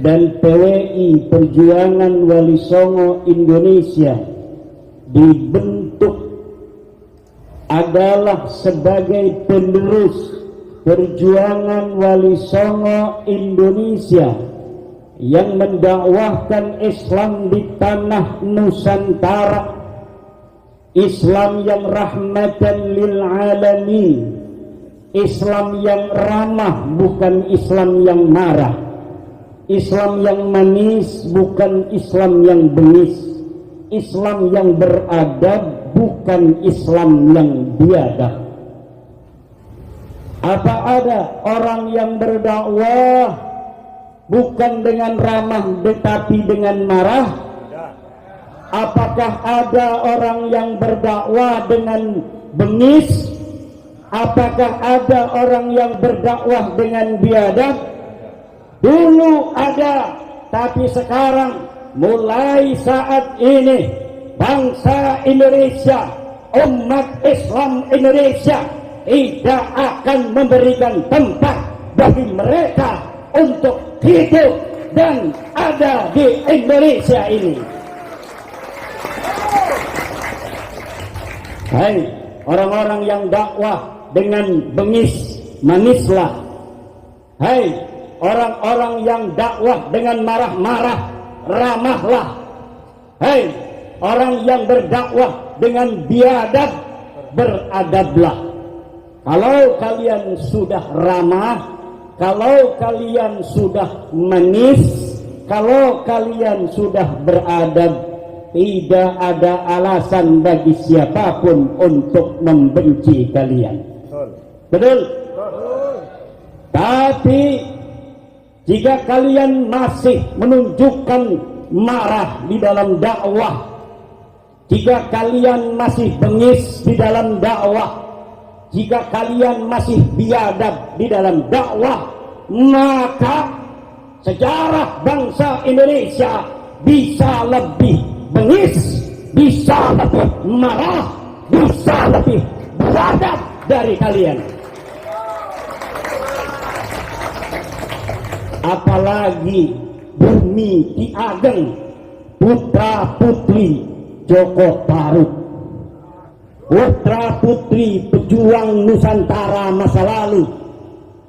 dan PWI Perjuangan Wali Songo Indonesia dibentuk adalah sebagai penerus Perjuangan Wali Songo Indonesia yang mendakwahkan Islam di tanah Nusantara, Islam yang rahmatan lil alamin, Islam yang ramah bukan Islam yang marah, Islam yang manis bukan Islam yang bengis, Islam yang beradab bukan Islam yang biadab. Apa ada orang yang berdakwah bukan dengan ramah tetapi dengan marah? Apakah ada orang yang berdakwah dengan bengis? Apakah ada orang yang berdakwah dengan biadab? Dulu ada, tapi sekarang mulai saat ini bangsa Indonesia, umat Islam Indonesia tidak akan memberikan tempat bagi mereka untuk hidup dan ada di Indonesia ini. Hai orang-orang yang dakwah dengan bengis, manislah. Hai orang-orang yang dakwah dengan marah-marah, ramahlah. Hai orang yang berdakwah dengan biadab, beradablah. Kalau kalian sudah ramah, kalau kalian sudah manis, kalau kalian sudah beradab, tidak ada alasan bagi siapapun untuk membenci kalian. Betul? Tapi jika kalian masih menunjukkan marah di dalam dakwah, jika kalian masih bengis di dalam dakwah, jika kalian masih biadab di dalam dakwah, maka sejarah bangsa Indonesia bisa lebih bengis, bisa lebih marah, bisa lebih biadab dari kalian. Apalagi Bumi Ki Ageng, putra putri Joko Tarub, putra putri pejuang Nusantara masa lalu,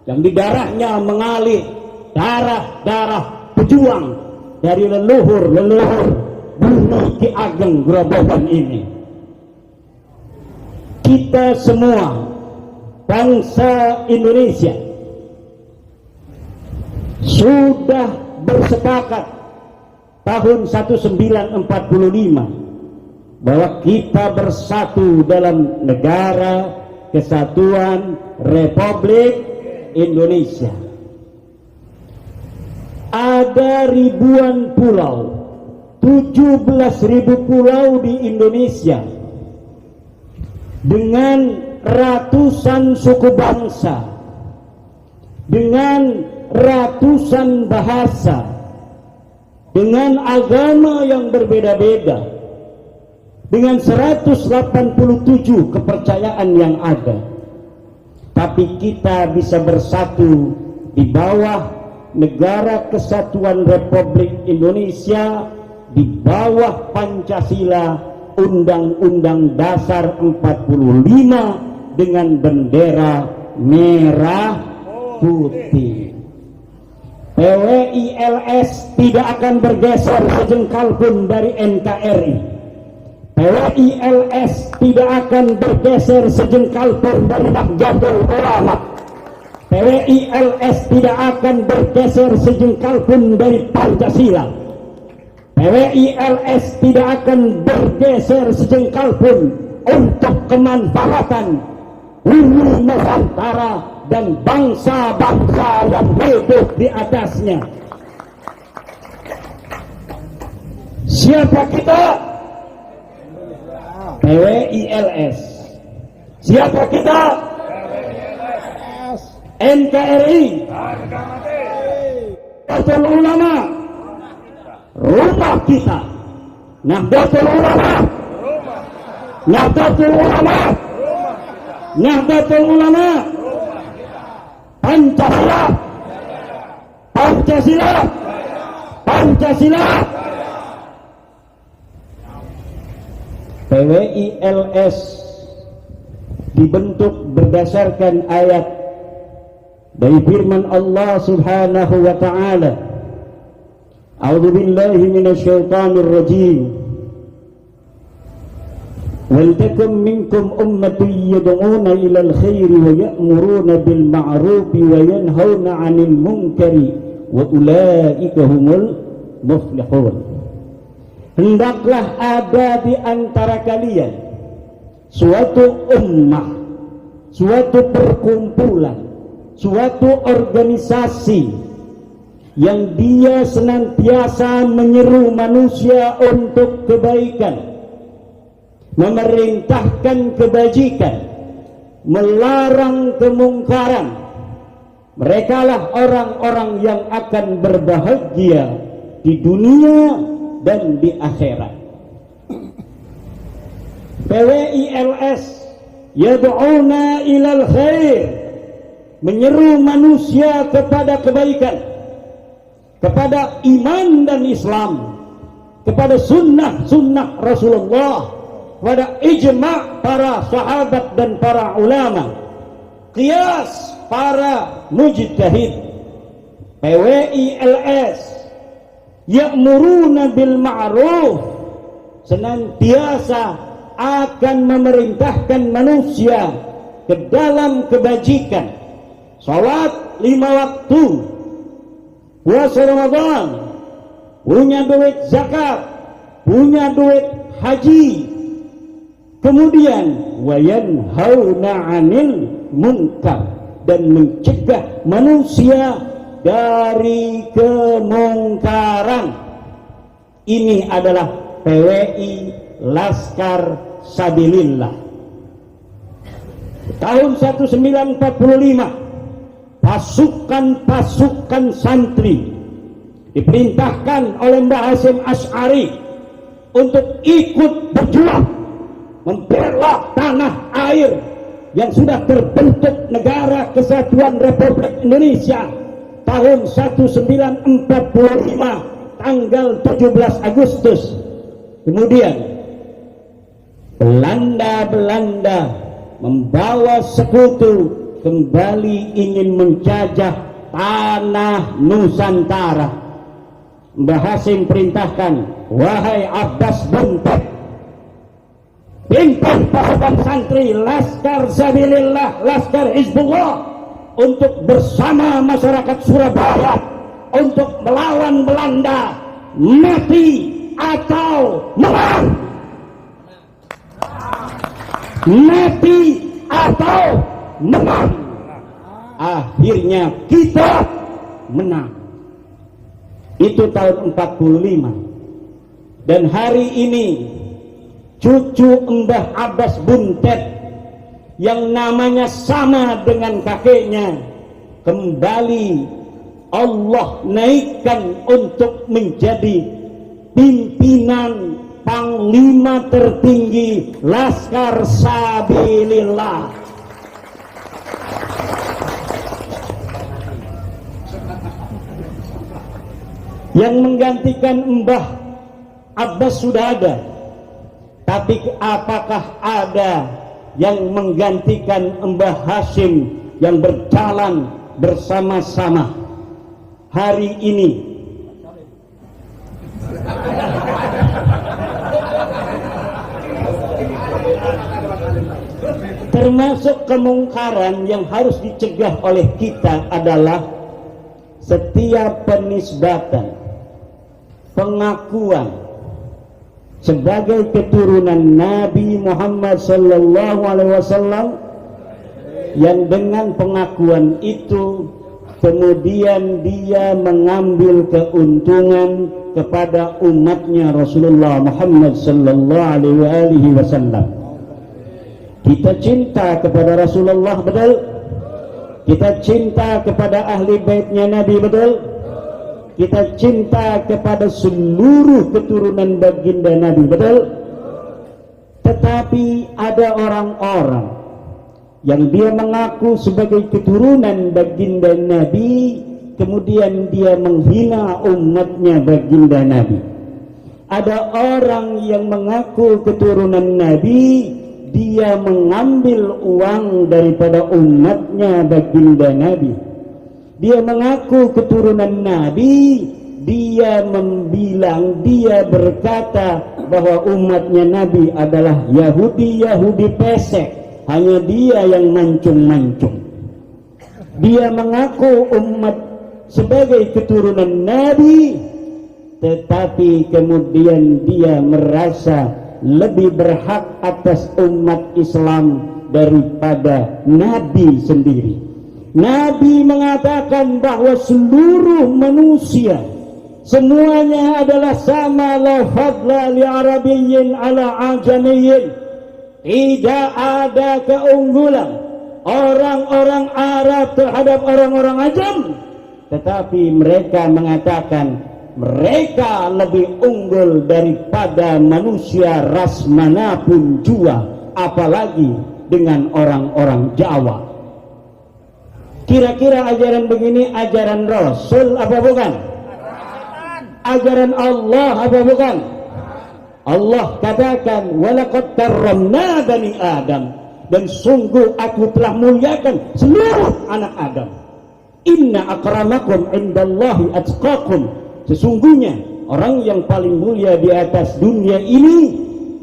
yang di darahnya mengalir darah-darah pejuang dari leluhur-leluhur Bumi Ki Ageng Grobogan ini. Kita semua bangsa Indonesia sudah bersepakat tahun 1945 bahwa kita bersatu dalam negara kesatuan Republik Indonesia. Ada ribuan pulau, 17.000 pulau di Indonesia dengan ratusan suku bangsa, dengan ratusan bahasa, dengan agama yang berbeda-beda, dengan 187 kepercayaan yang ada. Tapi kita bisa bersatu di bawah Negara Kesatuan Republik Indonesia, di bawah Pancasila, Undang-Undang Dasar 45 dengan bendera merah putih. PWI-LS tidak akan bergeser sejengkal pun dari NKRI. PWI-LS tidak akan bergeser sejengkal pun dari Nahdlatul Ulama. PWI-LS tidak akan bergeser sejengkal pun dari Pancasila. PWI-LS tidak akan bergeser sejengkal pun untuk kemanfaatan bumi Nusantara dan bangsa-bangsa yang hidup di atasnya. Siapa kita? PWI-LS. Siapa kita? NKRI. Nahdlatul Ulama. Rumah kita. Nahdlatul Ulama. Nahdlatul Ulama. Nahdlatul Ulama. Pancasila. Pancasila. Pancasila. PWI-LS dibentuk berdasarkan ayat dari firman Allah Subhanahu wa taala. A'udzu billahi minasyaitonir rajim. Wal takum minkum ummatun yad'una ilal khairi wa ya'muruna bil ma'rufi wa yanhauna 'anil munkari wa ulaika humul muflihun. Hendaklah ada di antara kalian suatu ummah, suatu perkumpulan, suatu organisasi yang dia senantiasa menyeru manusia untuk kebaikan, memerintahkan kebajikan, melarang kemungkaran. Merekalah orang-orang yang akan berbahagia di dunia dan di akhirat. PWI-LS yad'una ilal khair, menyeru manusia kepada kebaikan, kepada iman dan Islam, kepada sunnah Rasulullah, kepada ijma' para sahabat dan para ulama, qiyas para mujtahid. PWI-LS ya'muruna bil ma'ruf, senantiasa akan memerintahkan manusia ke dalam kebajikan, salat 5 waktu, puasa Ramadan, punya duit zakat, punya duit haji, kemudian wayanhauna 'anil munkar, dan mencegah manusia dari kemungkaran. Ini adalah PWI Laskar Sabilillah. Tahun 1945 pasukan santri diperintahkan oleh Mbah Hasyim Asy'ari untuk ikut berjuang membela tanah air yang sudah terbentuk Negara Kesatuan Republik Indonesia tahun 1945 tanggal 17 Agustus. Kemudian Belanda membawa sekutu kembali ingin menjajah tanah Nusantara. Mbah Hasyim perintahkan, wahai Abbas Buntet, pimpin pasukan santri Laskar Sabilillah, Laskar Hizbullah, untuk bersama masyarakat Surabaya untuk melawan Belanda, mati atau menang. Mati atau menang. Akhirnya kita menang. Itu tahun 45. Dan hari ini cucu Mbah Abbas Buntet yang namanya sama dengan kakeknya kembali Allah naikkan untuk menjadi pimpinan panglima tertinggi Laskar Sabilillah. Yang menggantikan Mbah Abbas sudah ada, tapi apakah ada yang menggantikan Mbah Hasyim yang berjalan bersama-sama hari ini? Termasuk kemungkaran yang harus dicegah oleh kita adalah setiap penisbatan, pengakuan sebagai keturunan Nabi Muhammad sallallahu alaihi wasallam, yang dengan pengakuan itu kemudian dia mengambil keuntungan kepada umatnya Rasulullah Muhammad sallallahu alaihi wasallam. Kita cinta kepada Rasulullah, betul? Kita cinta kepada ahli baitnya Nabi, betul? Kita cinta kepada seluruh keturunan baginda Nabi, betul? Tetapi ada orang-orang yang dia mengaku sebagai keturunan baginda Nabi, kemudian dia menghina umatnya baginda Nabi. Ada orang yang mengaku keturunan Nabi, dia mengambil uang daripada umatnya baginda Nabi. Dia mengaku keturunan Nabi, dia berkata bahwa umatnya Nabi adalah Yahudi pesek, hanya dia yang mancung-mancung. Dia mengaku umat sebagai keturunan Nabi, tetapi kemudian dia merasa lebih berhak atas umat Islam daripada Nabi sendiri. Nabi mengatakan bahwa seluruh manusia semuanya adalah sama, la fadla li arabiyyin ala ajamiyyin. Tidak ada keunggulan orang-orang Arab terhadap orang-orang ajam, tetapi mereka mengatakan mereka lebih unggul daripada manusia ras manapun jua, apalagi dengan orang-orang Jawa. Kira-kira ajaran begini ajaran Rasul apa bukan? Ajaran Allah apa bukan? Allah katakan walaqad karramna bani Adam, dan sungguh aku telah muliakan seluruh anak Adam. Inna akramakum indallahi atqakum, sesungguhnya orang yang paling mulia di atas dunia ini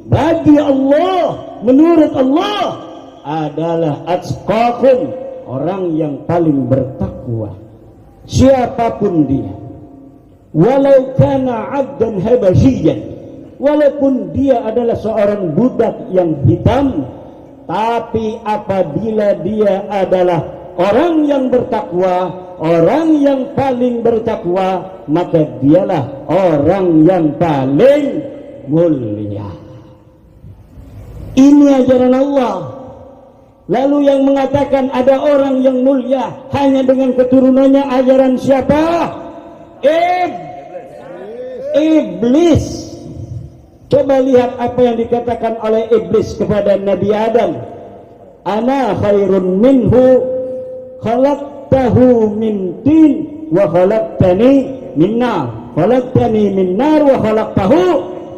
bagi Allah, menurut Allah, adalah atqakum, orang yang paling bertakwa. Siapapun dia, walau kana abdan habasyian, walaupun dia adalah seorang budak yang hitam, tapi apabila dia adalah orang yang bertakwa, orang yang paling bertakwa, maka dialah orang yang paling mulia. Ini ajaran Allah. Lalu yang mengatakan ada orang yang mulia hanya dengan keturunannya, ajaran siapa? Iblis. Coba lihat apa yang dikatakan oleh iblis kepada Nabi Adam. Ana khairun minhu, khalaqtahu min tin wa khalaqtani min nar, khalaqtani min nar wa khalaqtahu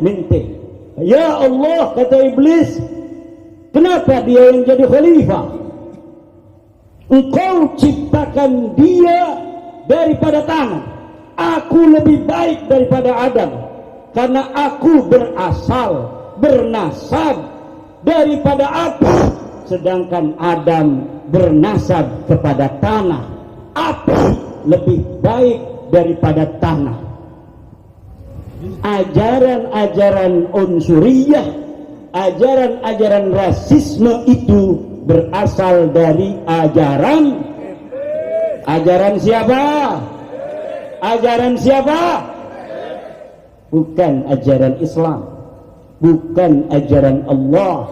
min tin. Ya Allah, kata iblis, kenapa dia yang jadi khalifah? Engkau ciptakan dia daripada tanah, aku lebih baik daripada Adam, karena aku bernasab daripada api, sedangkan Adam bernasab kepada tanah. Api lebih baik daripada tanah. Ajaran-ajaran unsuriyah, ajaran-ajaran rasisme itu berasal dari ajaran siapa? Ajaran siapa? Bukan ajaran Islam, bukan ajaran Allah,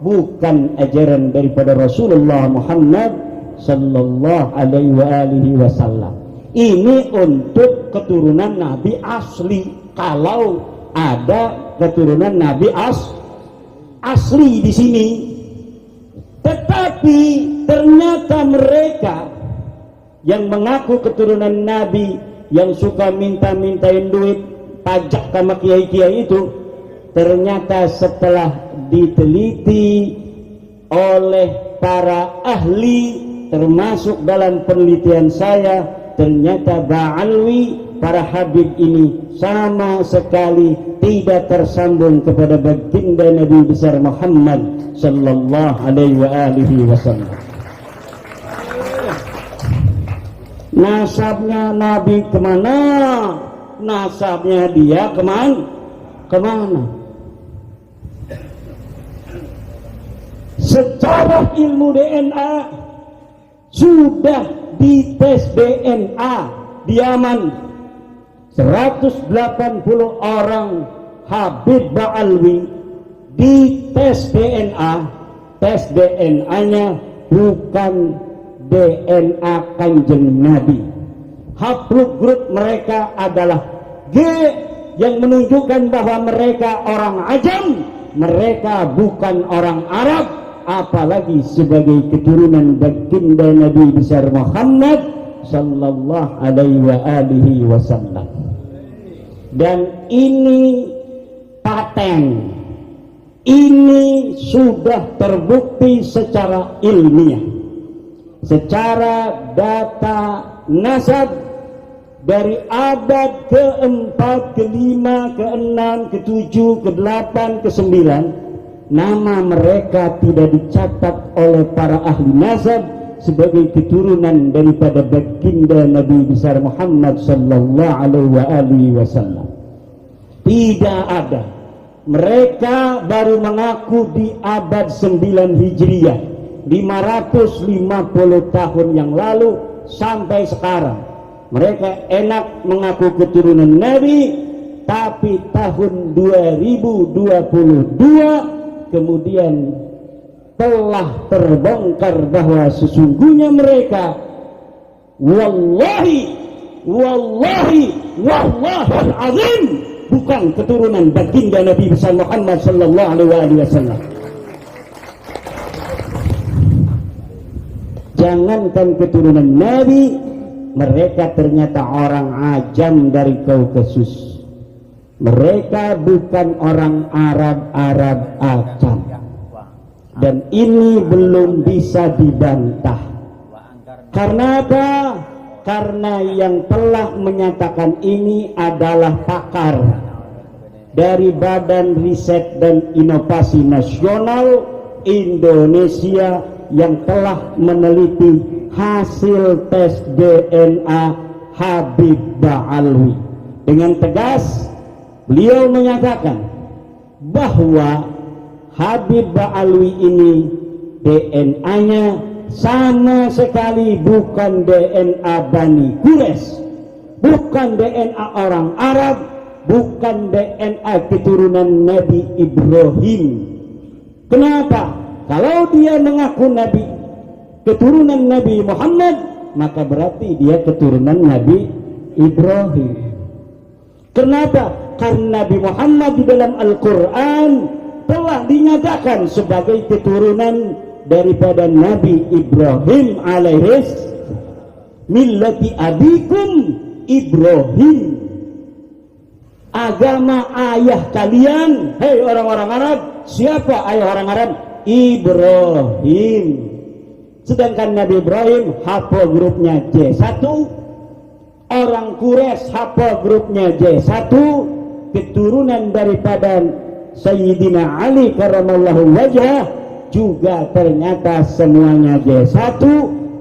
bukan ajaran daripada Rasulullah Muhammad sallallahu alaihi wasallam. Ini untuk keturunan Nabi asli, kalau ada keturunan Nabi asli di sini. Tetapi ternyata mereka yang mengaku keturunan Nabi, yang suka minta-mintain duit pajak sama kiai-kiai itu, ternyata setelah diteliti oleh para ahli, termasuk dalam penelitian saya, ternyata Ba'alwi, para habib ini sama sekali tidak tersambung kepada baginda Nabi besar Muhammad sallallahu alaihi wasallam. Nasabnya Nabi kemana? Nasabnya dia kemana? Secara ilmu DNA sudah dites DNA di Yaman, 180 orang Habib Ba'alwi dites DNA. Tes DNA-nya bukan DNA Kanjeng Nabi. Haplogrup mereka adalah G, yang menunjukkan bahwa mereka orang ajam, mereka bukan orang Arab, apalagi sebagai keturunan baginda Nabi besar Muhammad sallallahu alaihi wasallam. Dan ini paten, ini sudah terbukti secara ilmiah, secara data nasab dari abad keempat, kelima, keenam, ketujuh, ke-8, ke-9, nama mereka tidak dicatat oleh para ahli nasab sebagai keturunan daripada baginda Nabi besar Muhammad sallallahu alaihi wasallam. Tidak ada. Mereka baru mengaku di abad 9 Hijriah, 550 tahun yang lalu sampai sekarang. Mereka enak mengaku keturunan Nabi, tapi tahun 2022 kemudian telah terbongkar bahwa sesungguhnya mereka wallahi azim bukan keturunan baginda Nabi besar Muhammad sallallahu alaihi wasallam. Jangankan keturunan Nabi, mereka ternyata orang ajam dari Kaukasus. Mereka bukan orang Arab ajam. Dan ini belum bisa dibantah. Karena apa? Karena yang telah menyatakan ini adalah pakar dari Badan Riset dan Inovasi Nasional Indonesia yang telah meneliti hasil tes DNA Habib Ba'alwi. Dengan tegas beliau menyatakan bahwa Habib Ba'alwi ini DNA-nya sama sekali bukan DNA Bani Quraisy, bukan DNA orang Arab, bukan DNA keturunan Nabi Ibrahim. Kenapa? Kalau dia mengaku Nabi, keturunan Nabi Muhammad, maka berarti dia keturunan Nabi Ibrahim. Kenapa? Karena Nabi Muhammad di dalam Al-Quran telah dinyatakan sebagai keturunan daripada Nabi Ibrahim alaihis millati abikum Ibrahim, agama ayah kalian. Hei orang-orang Arab, siapa ayah orang Arab? Ibrahim. Sedangkan Nabi Ibrahim haplogrupnya J1, orang Quraisy haplogrupnya J1, keturunan daripada Sayyidina Ali karramallahu wajhah juga ternyata semuanya J1.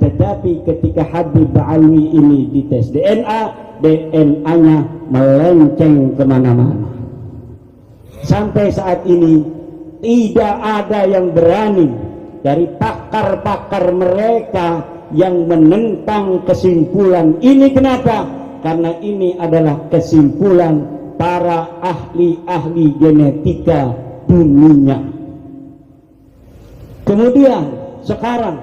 Tetapi ketika Habib Ba'alwi ini dites DNA-nya melenceng kemana-mana. Sampai saat ini tidak ada yang berani dari pakar-pakar mereka yang menentang kesimpulan ini. Kenapa? Karena ini adalah kesimpulan para ahli-ahli genetika dunia. Kemudian sekarang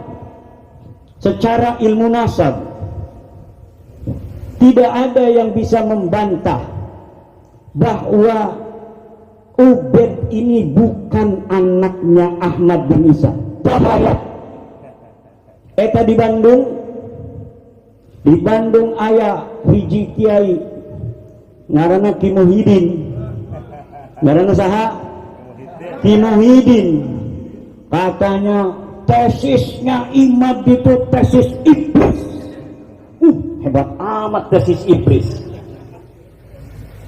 secara ilmu nasab tidak ada yang bisa membantah bahwa Ubed ini bukan anaknya Ahmad bin Isa. Bahaya. Eta di Bandung aya hiji kiai ngaranna Ki Muhyiddin. Ngaranna saha? Ki Muhyiddin. Katanya tesisnya Imam itu tesis iblis. Hebat amat tesis iblis.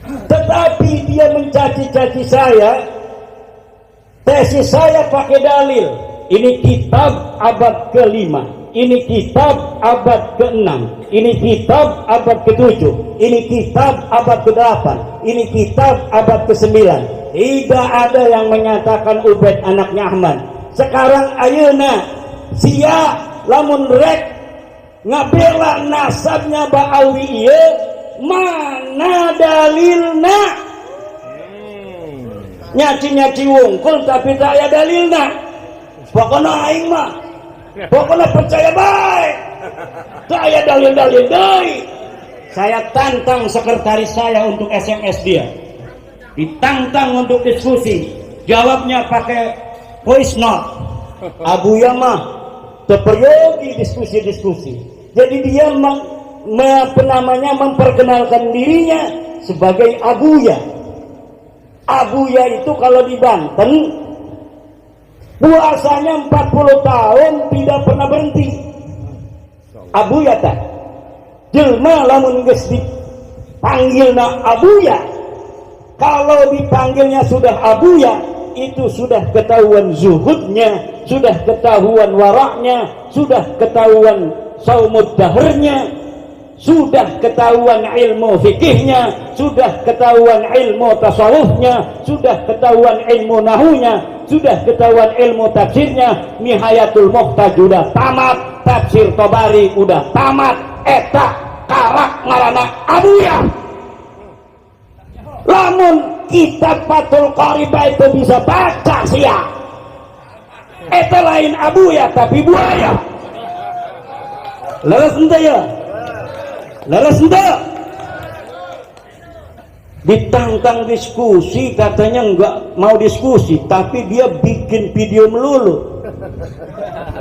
Tetapi dia mencaci-caci saya. Tesis saya pakai dalil. Ini kitab abad ke-5, ini kitab abad ke-6, ini kitab abad ke-7, ini kitab abad ke-8, ini kitab abad ke-9. Tidak ada yang menyatakan Ubed anaknya Ahmad. Sekarang ayeuna sia lamun rek ngabela nasabnya Ba'alwi ieu, mana dalilna? Nyaci-nyaci wungkul tapi tak aya dalilna. Pokoknya aing mah pokoknya percaya baik, tak aya dalil-dalil deui. Saya tantang sekretaris saya untuk SMS dia, ditantang untuk diskusi, jawabnya pakai voice note. Abu Yamah terperyogi diskusi-diskusi. Jadi dia memperkenalkan dirinya sebagai Abuya. Abuya itu kalau di Banten puasanya 40 tahun tidak pernah berhenti. Abuya tak jelma lamun geus dipanggilna Abuya, kalau dipanggilnya sudah Abuya, itu sudah ketahuan zuhudnya, sudah ketahuan waraknya, sudah ketahuan saumud dahrnya, sudah ketahuan ilmu fikihnya, sudah ketahuan ilmu tasawufnya, sudah ketahuan ilmu nahunya, sudah ketahuan ilmu tafsirnya. Nihayatul Muhtaj udah tamat, tafsir Tabari udah tamat, eta karak ngaranna Abuya. Lamun kitab Fathul Qaribah itu bisa baca sia, eta lain Abuya tapi buaya. Leres ente ya, leres ente. Ditantang diskusi, katanya enggak mau diskusi, tapi dia bikin video melulu.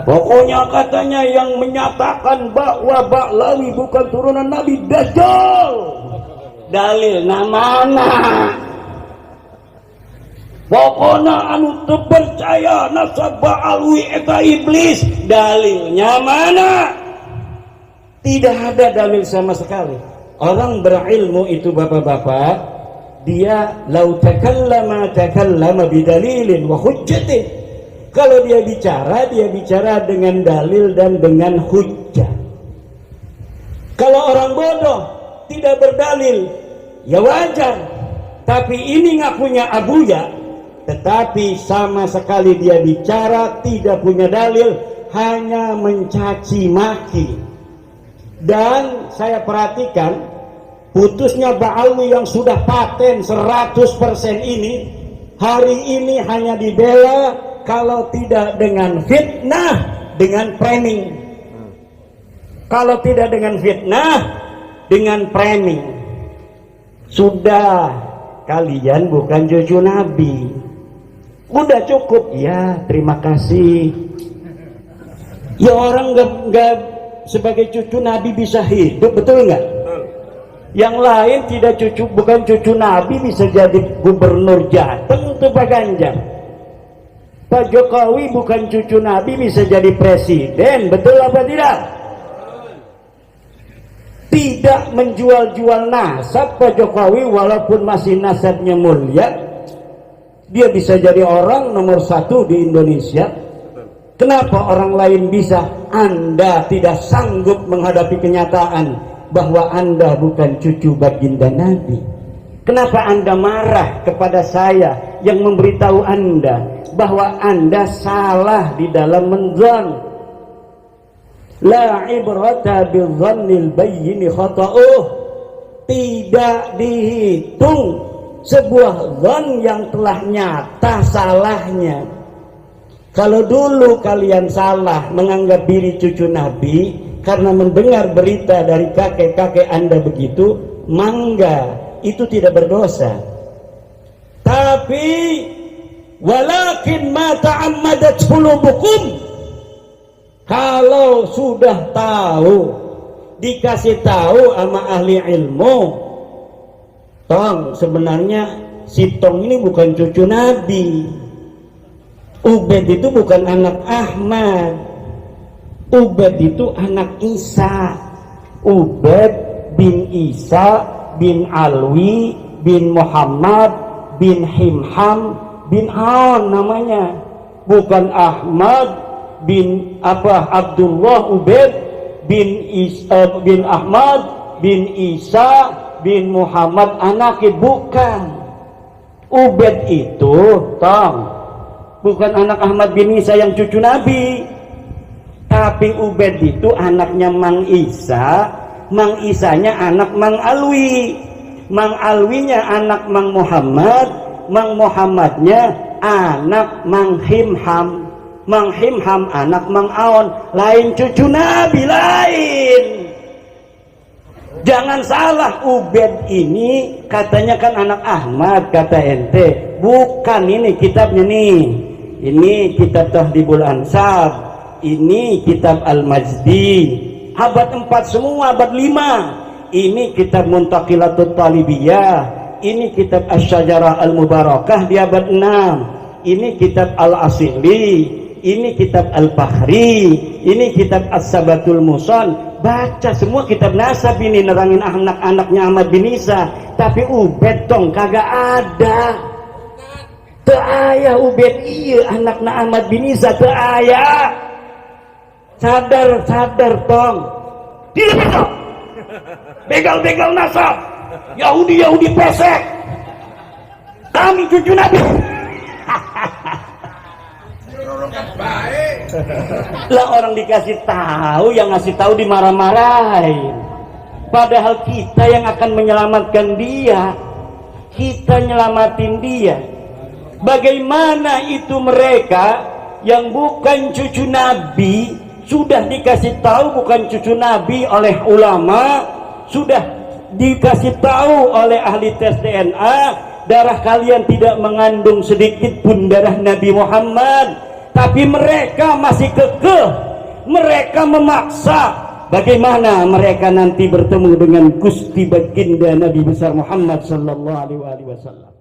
Pokoknya katanya yang menyatakan bahwa Ba'lawi bukan turunan Nabi Dajjal. Dalil mana? Pokoknya anu teu percaya nasab Ba'lawi eta iblis. Dalilnya mana? Tidak ada dalil sama sekali. Orang berilmu itu bapak-bapak, dia lau takallama bidalilin wa hujjatin. Kalau dia bicara dengan dalil dan dengan hujjah. Kalau orang bodoh tidak berdalil, ya wajar. Tapi ini ngakunya Abuya, tetapi sama sekali dia bicara tidak punya dalil, hanya mencaci maki. Dan saya perhatikan putusnya Ba'lawi yang sudah paten 100% ini, hari ini hanya dibela kalau tidak dengan fitnah, dengan framing. Kalau tidak dengan fitnah, dengan framing. Sudah, kalian bukan cucu Nabi. Udah cukup ya, terima kasih. Ya orang gak sebagai cucu Nabi bisa hidup, betul nggak? Yang lain tidak bukan cucu Nabi bisa jadi gubernur Jateng itu Pak Ganjar. Pak Jokowi bukan cucu Nabi bisa jadi presiden, betul apa tidak? Tidak menjual-jual nasab Pak Jokowi, walaupun masih nasabnya mulia, dia bisa jadi orang nomor 1 di Indonesia. Kenapa orang lain bisa? Anda tidak sanggup menghadapi kenyataan bahwa Anda bukan cucu baginda Nabi. Kenapa Anda marah kepada saya yang memberitahu Anda bahwa Anda salah di dalam menzon? La ibrata bidzannil bayyin khata'uh. Tidak dihitung sebuah zon yang telah nyata salahnya. Kalau dulu kalian salah menganggap diri cucu Nabi karena mendengar berita dari kakek-kakek Anda begitu, mangga, itu tidak berdosa. Tapi walakin ma ta'ammadat qulubukum, kalau sudah tahu, dikasih tahu sama ahli ilmu, tong sebenarnya si Tong ini bukan cucu Nabi. Ubed itu bukan anak Ahmad, Ubed itu anak Isa. Ubed bin Isa bin Alwi bin Muhammad bin Himham bin Aun namanya, bukan Ahmad bin Abdullah Ubed bin Ahmad bin Isa bin Muhammad anaknya, bukan. Ubed itu bukan anak Ahmad bin Isa yang cucu Nabi, tapi Ubed itu anaknya Mang Isa. Mang Isanya anak Mang Alwi, Mang Alwinya anak Mang Muhammad, Mang Muhammadnya anak Mang Himham, Mang Himham anak Mang Aun. Lain cucu Nabi, lain. Jangan salah, Ubed ini katanya kan anak Ahmad, kata ente. Bukan, ini kitabnya nih. Ini kitab Tahdhibul Ansab, ini kitab Al-Majdi, abad 4 semua, abad 5. Ini kitab Muntaqilatut Talibiyah, ini kitab Asy-Syajarah Al-Mubarakah di abad 6, ini kitab Al-Asili, ini kitab Al-Bahri, ini kitab As-Sabatul Muson. Baca semua kitab nasab ini, nerangin anak-anaknya Ahmad bin Isa. Tapi Ubed tong kagak ada. Teu aya Ubed ieu anakna Ahmad bin Isa teu aya. Sadar tong. Tidak begal nasab. Yahudi pesek. Kami cucu Nabi. Lah orang dikasih tahu, yang ngasih tahu dimarah-marahin. Padahal kita yang akan menyelamatkan dia, kita nyelamatin dia. Bagaimana itu mereka yang bukan cucu Nabi sudah dikasih tahu bukan cucu Nabi oleh ulama, sudah dikasih tahu oleh ahli tes DNA, darah kalian tidak mengandung sedikit pun darah Nabi Muhammad. Tapi mereka masih kekeh, mereka memaksa. Bagaimana mereka nanti bertemu dengan Gusti Baginda Nabi besar Muhammad sallallahu alaihi wasallam?